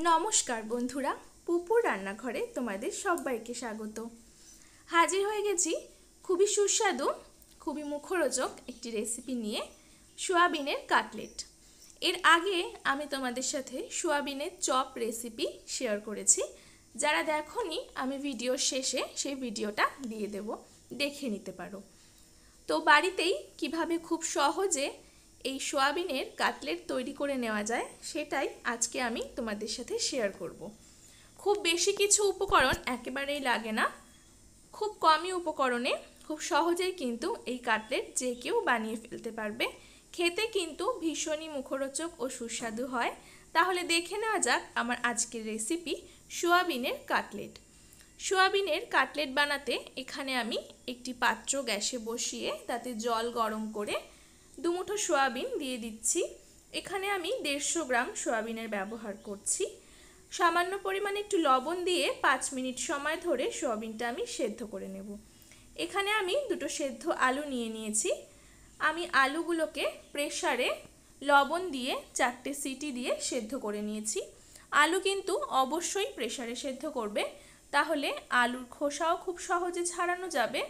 নমস্কার বন্ধুরা, পুপুর রান্নাঘরে তোমাদের সবাইকে স্বাগত। হাজির হয়ে গেছি খুবই সুস্বাদু, খুবই মুখরোচক একটি রেসিপি নিয়ে, সোয়াবিনের কাটলেট। এর আগে আমি তোমাদের সাথে সোয়াবিনের চপ রেসিপি শেয়ার করেছি। যারা দেখোনি, আমি ভিডিওর শেষে সেই ভিডিওটা দিয়ে দেব, দেখে নিতে পারো। তো বাড়িতেই কিভাবে খুব সহজে এই সোয়াবিনের কাটলেট তৈরি করে নেওয়া যায় সেটাই আজকে আমি তোমাদের সাথে শেয়ার করব। খুব বেশি কিছু উপকরণ একেবারেই লাগে না, খুব কমই উপকরণে খুব সহজেই কিন্তু এই কাটলেট যে কেউ বানিয়ে ফেলতে পারবে। খেতে কিন্তু ভীষণই মুখরোচক ও সুস্বাদু হয়। তাহলে দেখে নেওয়া যাক আমার আজকের রেসিপি সোয়াবিনের কাটলেট। সোয়াবিনের কাটলেট বানাতে এখানে আমি একটি পাত্র গ্যাসে বসিয়ে তাতে জল গরম করে দুমুঠো সোয়াবিন দিয়ে দিচ্ছি। এখানে আমি 150 গ্রাম সোয়াবিনের ব্যবহার করছি। সামান্য পরিমাণে একটু লবণ দিয়ে 5 মিনিট সময় ধরে সোয়াবিনটা আমি সেদ্ধ করে নেব। এখানে আমি দুটো সেদ্ধ আলু নিয়ে নিয়েছি। আমি আলুগুলোকে প্রেসারে লবণ দিয়ে 4টে সিটি দিয়ে সেদ্ধ করে নিয়েছি। আলু কিন্তু অবশ্যই প্রেসারে সেদ্ধ করবে, তাহলে আলুর খোসাও খুব সহজে ছাড়ানো যাবে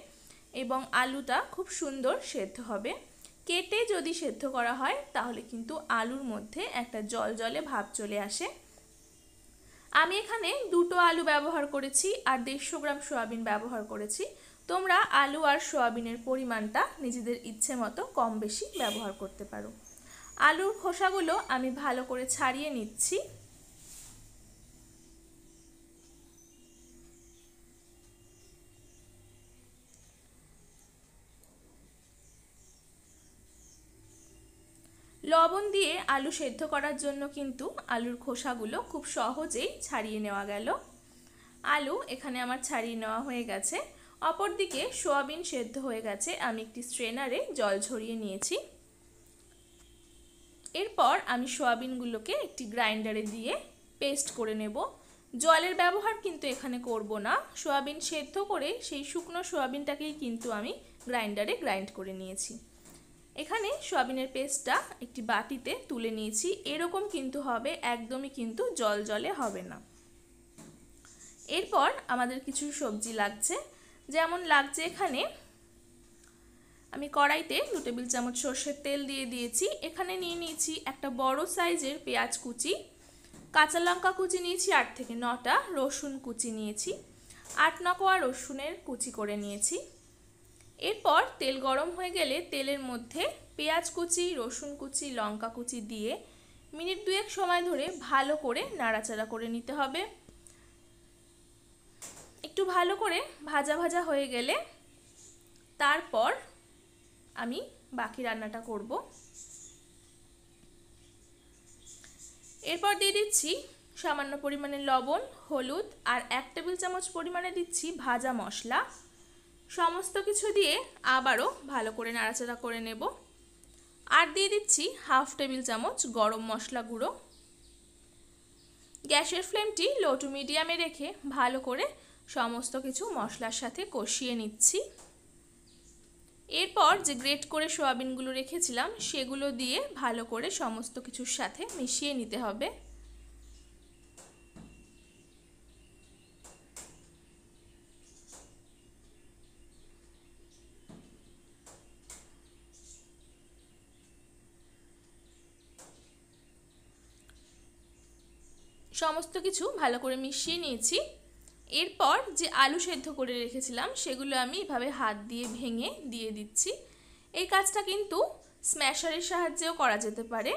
এবং আলুটা খুব সুন্দর সেদ্ধ হবে। কেটে যদি সেদ্ধ করা হয় তাহলে কিন্তু আলুর মধ্যে একটা জলজলে ভাব চলে আসে। আমি এখানে দুটো আলু ব্যবহার করেছি আর 150 গ্রাম সোয়াবিন ব্যবহার করেছি। তোমরা আলু আর সোয়াবিনের পরিমাণটা নিজেদের ইচ্ছে মতো কম বেশি ব্যবহার করতে পারো। আলুর খোসাগুলো আমি ভালো করে ছাড়িয়ে নিচ্ছি। লবণ দিয়ে আলু সেদ্ধ করার জন্য কিন্তু আলুর খোসাগুলো খুব সহজেই ছাড়িয়ে নেওয়া গেল। আলু এখানে আমার ছাড়িয়ে নেওয়া হয়ে গেছে। অপরদিকে সোয়াবিন সেদ্ধ হয়ে গেছে, আমি একটি স্ট্রেনারে জল ঝরিয়ে নিয়েছি। এরপর আমি সোয়াবিনগুলোকে একটি গ্রাইন্ডারে দিয়ে পেস্ট করে নেব। জলের ব্যবহার কিন্তু এখানে করব না। সোয়াবিন সেদ্ধ করে সেই শুকনো সোয়াবিনটাকেই কিন্তু আমি গ্রাইন্ডারে গ্রাইন্ড করে নিয়েছি। এখানে সোয়াবিনের পেস্টটা একটি বাটিতে তুলে নিয়েছি। এরকম কিন্তু হবে, একদমই কিন্তু জল জলে হবে না। এরপর আমাদের কিছু সবজি লাগছে, যেমন লাগছে এখানে আমি কড়াইতে 2 টেবিল চামচ সর্ষের তেল দিয়ে দিয়েছি। এখানে নিয়ে নিয়েছি একটা বড় সাইজের পেঁয়াজ কুচি, কাঁচা লঙ্কা কুচি নিয়েছি 8 থেকে 9টা, রসুন কুচি নিয়েছি 8-9 কোয়া রসুনের কুচি করে নিয়েছি। এরপর তেল গরম হয়ে গেলে তেলের মধ্যে পেঁয়াজ কুচি, রসুন কুচি, লঙ্কা কুচি দিয়ে মিনিট 2 সময় ধরে ভালো করে নাড়াচাড়া করে নিতে হবে। একটু ভালো করে ভাজা ভাজা হয়ে গেলে তারপর আমি বাকি রান্নাটা করব। এরপর দিয়ে দিচ্ছি সামান্য পরিমাণে লবণ, হলুদ আর 1 টেবিল চামচ পরিমাণে দিচ্ছি ভাজা মশলা। সমস্ত কিছু দিয়ে আবারও ভালো করে নাড়াচাড়া করে নেব। আর দিয়ে দিচ্ছি 1/2 টেবিল চামচ গরম মশলা গুঁড়ো। গ্যাসের ফ্লেমটি লো টু মিডিয়ামে রেখে ভালো করে সমস্ত কিছু মশলার সাথে কষিয়ে নিচ্ছি। এরপর যে গ্রেট করে সোয়াবিনগুলো রেখেছিলাম সেগুলো দিয়ে ভালো করে সমস্ত কিছুর সাথে মিশিয়ে নিতে হবে। সমস্ত কিছু ভালো করে মিশিয়ে নিয়েছি। এরপর যে আলু সেদ্ধ করে রেখেছিলাম সেগুলো আমি এভাবে হাত দিয়ে ভেঙে দিয়ে দিচ্ছি। এই কাজটা কিন্তু স্ম্যাশারের সাহায্যেও করা যেতে পারে।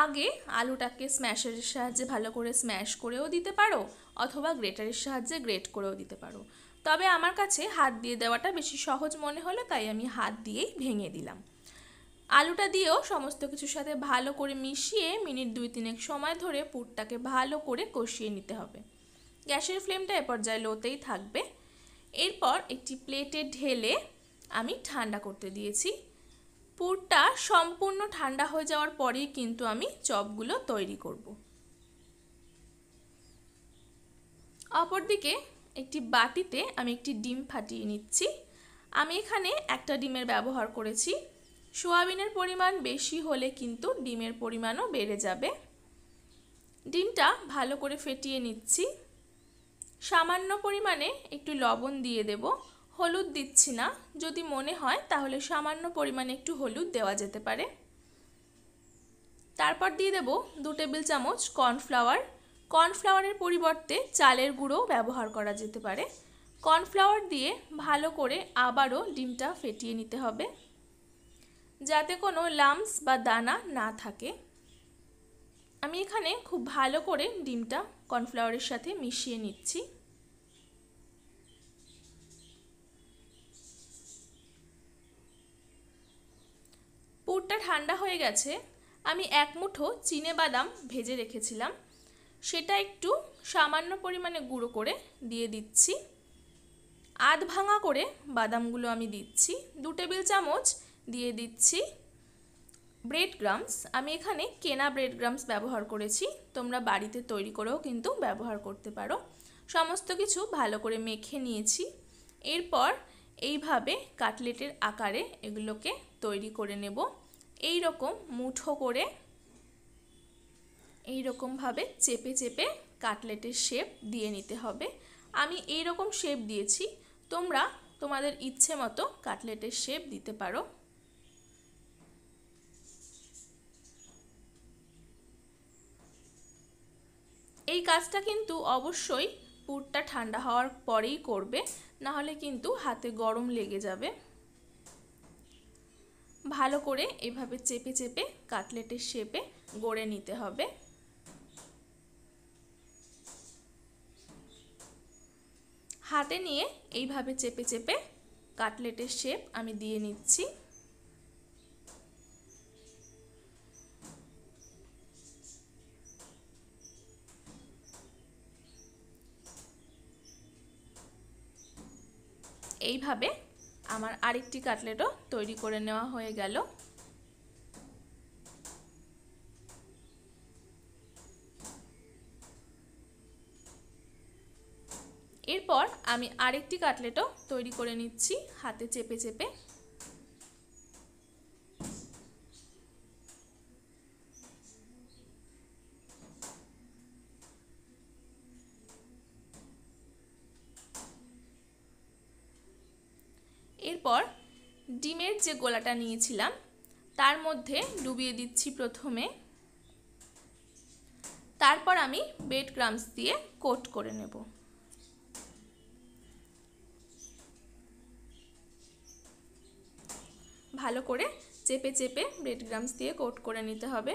আগে আলুটাকে স্ম্যাশারের সাহায্যে ভালো করে স্ম্যাশ করেও দিতে পারো, অথবা গ্রেটারের সাহায্যে গ্রেট করেও দিতে পারো। তবে আমার কাছে হাত দিয়ে দেওয়াটা বেশি সহজ মনে হলো, তাই আমি হাত দিয়েই ভেঙে দিলাম। আলুটা দিয়েও সমস্ত কিছুর সাথে ভালো করে মিশিয়ে মিনিট 2-3 সময় ধরে পুরটাকে ভালো করে কষিয়ে নিতে হবে। গ্যাসের ফ্লেমটা এ পর্যায়ে লোতেই থাকবে। এরপর একটি প্লেটে ঢেলে আমি ঠান্ডা করতে দিয়েছি। পুরটা সম্পূর্ণ ঠান্ডা হয়ে যাওয়ার পরেই কিন্তু আমি চপগুলো তৈরি করব। অপরদিকে একটি বাটিতে আমি একটি ডিম ফাটিয়ে নিচ্ছি। আমি এখানে একটা ডিমের ব্যবহার করেছি। সোয়াবিনের পরিমাণ বেশি হলে কিন্তু ডিমের পরিমাণও বেড়ে যাবে। ডিমটা ভালো করে ফেটিয়ে নিচ্ছি। সামান্য পরিমাণে একটু লবণ দিয়ে দেব, হলুদ দিচ্ছি না। যদি মনে হয় তাহলে সামান্য পরিমাণে একটু হলুদ দেওয়া যেতে পারে। তারপর দিয়ে দেব 2 টেবিল চামচ কর্নফ্লাওয়ার। কর্নফ্লাওয়ারের পরিবর্তে চালের গুঁড়ো ব্যবহার করা যেতে পারে। কর্নফ্লাওয়ার দিয়ে ভালো করে আবারও ডিমটা ফেটিয়ে নিতে হবে, যাতে কোনো লাম্পস বা দানা না থাকে। আমি এখানে খুব ভালো করে ডিমটা কর্নফ্লাওয়ারের সাথে মিশিয়ে নিচ্ছি। পুরটা ঠান্ডা হয়ে গেছে। আমি 1 মুঠো চিনেবাদাম ভেজে রেখেছিলাম, সেটা একটু সামান্য পরিমাণে গুঁড়ো করে দিয়ে দিচ্ছি। আধ ভাঙা করে বাদামগুলো আমি দিচ্ছি। 2 টেবিল চামচ দিয়ে দিচ্ছি ব্রেড ক্রাম্বস। আমি এখানে কেনা ব্রেড ক্রাম্বস ব্যবহার করেছি, তোমরা বাড়িতে তৈরি করেও কিন্তু ব্যবহার করতে পারো। সমস্ত কিছু ভালো করে মেখে নিয়েছি। এরপর এইভাবে কাটলেটের আকারে এগুলোকে তৈরি করে নেব। এই রকম মুঠো করে এই রকমভাবে চেপে চেপে কাটলেটের শেপ দিয়ে নিতে হবে। আমি এই রকম শেপ দিয়েছি, তোমরা তোমাদের ইচ্ছে মতো কাটলেটের শেপ দিতে পারো। এই কাজটা কিন্তু অবশ্যই পুরটা ঠান্ডা হওয়ার পরেই করবে, না হলে কিন্তু হাতে গরম লেগে যাবে। ভালো করে এভাবে চেপে চেপে কাটলেটের শেপে গড়ে নিতে হবে। হাতে নিয়ে এইভাবে চেপে চেপে কাটলেটের শেপ আমি দিয়ে নিচ্ছি। এইভাবে আমার আরেকটি কাটলেটও তৈরি করে নেওয়া হয়ে গেল। এরপর আমি আরেকটি কাটলেটও তৈরি করে নিচ্ছি হাতে চেপে চেপে। এরপর ডিমের যে গোলাটা নিয়েছিলাম তার মধ্যে ডুবিয়ে দিচ্ছি প্রথমে, তারপর আমি ব্রেড ক্রাম্বস দিয়ে কোট করে নেব। ভালো করে চেপে চেপে ব্রেড ক্রাম্বস দিয়ে কোট করে নিতে হবে।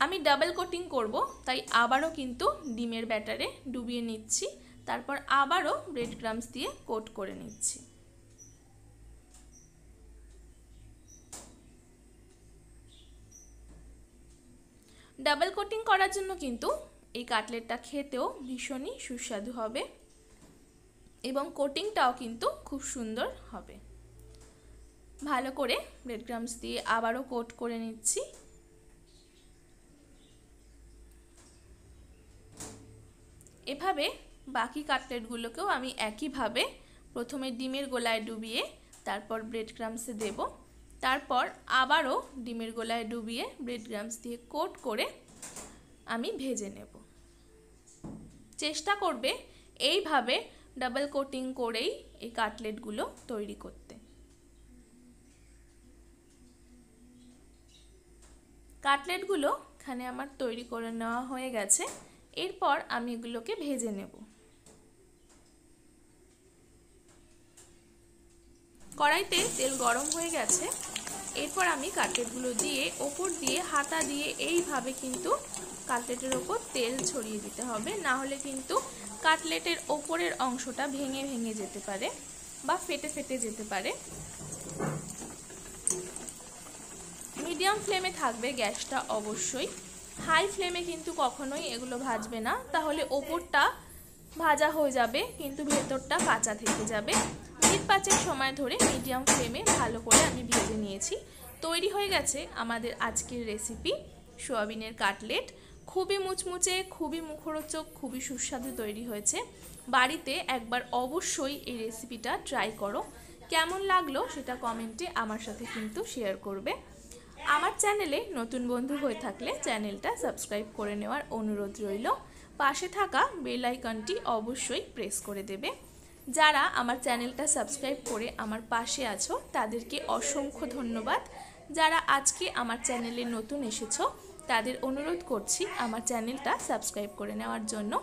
আমি ডাবল কোটিং করব, তাই আবারও কিন্তু ডিমের ব্যাটারে ডুবিয়ে নিচ্ছি, তারপর আবারও ব্রেড ক্রাম্বস দিয়ে কোট করে নিচ্ছি। ডাবল কোটিং করার জন্য কিন্তু এই কাটলেটটা খেতেও ভীষণই সুস্বাদু হবে এবং কোটিংটাও কিন্তু খুব সুন্দর হবে। ভালো করে ব্রেড ক্রাম্বস দিয়ে আবারও কোট করে নিচ্ছি। এভাবে বাকি কাটলেটগুলোকেও আমি একইভাবে প্রথমে ডিমের গোলায় ডুবিয়ে তারপর ব্রেড ক্রাম্বসে দেব, তারপর আবারও ডিমের গোলায় ডুবিয়ে ব্রেড ক্রাম্বস দিয়ে কোট করে আমি ভেজে নেব। চেষ্টা করবে এইভাবে ডাবল কোটিং করেই এই কাটলেটগুলো তৈরি করতে। কাটলেটগুলো এখানে আমার তৈরি করে নেওয়া হয়ে গেছে। এরপর আমি এগুলোকে ভেজে নেব। কড়াইতে তেল গরম হয়ে গেছে। এরপর আমি কাটলেটগুলো দিয়ে ওপর দিয়ে হাতা দিয়ে এইভাবে কিন্তু কাটলেটের ওপর তেল ছড়িয়ে দিতে হবে, না হলে কিন্তু কাটলেটের ওপরের অংশটা ভেঙে ভেঙে যেতে পারে বা ফেটে ফেটে যেতে পারে। মিডিয়াম ফ্লেমে থাকবে গ্যাসটা অবশ্যই। হাই ফ্লেমে কিন্তু কখনোই এগুলো ভাজবে না, তাহলে ওপরটা ভাজা হয়ে যাবে কিন্তু ভেতরটা কাঁচা থেকে যাবে। মিনিট 5 সময় ধরে মিডিয়াম ফ্লেমে ভালো করে আমি ভেজে নিয়েছি। তৈরি হয়ে গেছে আমাদের আজকের রেসিপি সোয়াবিনের কাটলেট। খুবই মুচমুচে, খুবই মুখরোচক, খুবই সুস্বাদু তৈরি হয়েছে। বাড়িতে একবার অবশ্যই এই রেসিপিটা ট্রাই করো। কেমন লাগলো সেটা কমেন্টে আমার সাথে কিন্তু শেয়ার করবে। আমার চ্যানেলে নতুন বন্ধু হয়ে থাকলে চ্যানেলটা সাবস্ক্রাইব করে নেওয়ার অনুরোধ রইল। পাশে থাকা বেল আইকনটি অবশ্যই প্রেস করে দেবে। যারা আমার চ্যানেলটা সাবস্ক্রাইব করে আমার পাশে আছো তাদেরকে অসংখ্য ধন্যবাদ। যারা আজকে আমার চ্যানেলে নতুন এসেছো তাদের অনুরোধ করছি আমার চ্যানেলটা সাবস্ক্রাইব করে নেওয়ার জন্য।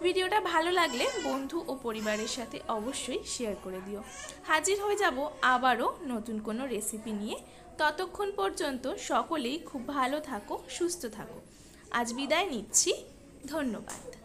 ভিডিওটা ভালো লাগলে বন্ধু ও পরিবারের সাথে অবশ্যই শেয়ার করে দিও। হাজির হয়ে যাব আবারও নতুন কোনো রেসিপি নিয়ে। ততক্ষণ পর্যন্ত সকলেই খুব ভালো থাকো, সুস্থ থাকো। আজ বিদায় নিচ্ছি, ধন্যবাদ।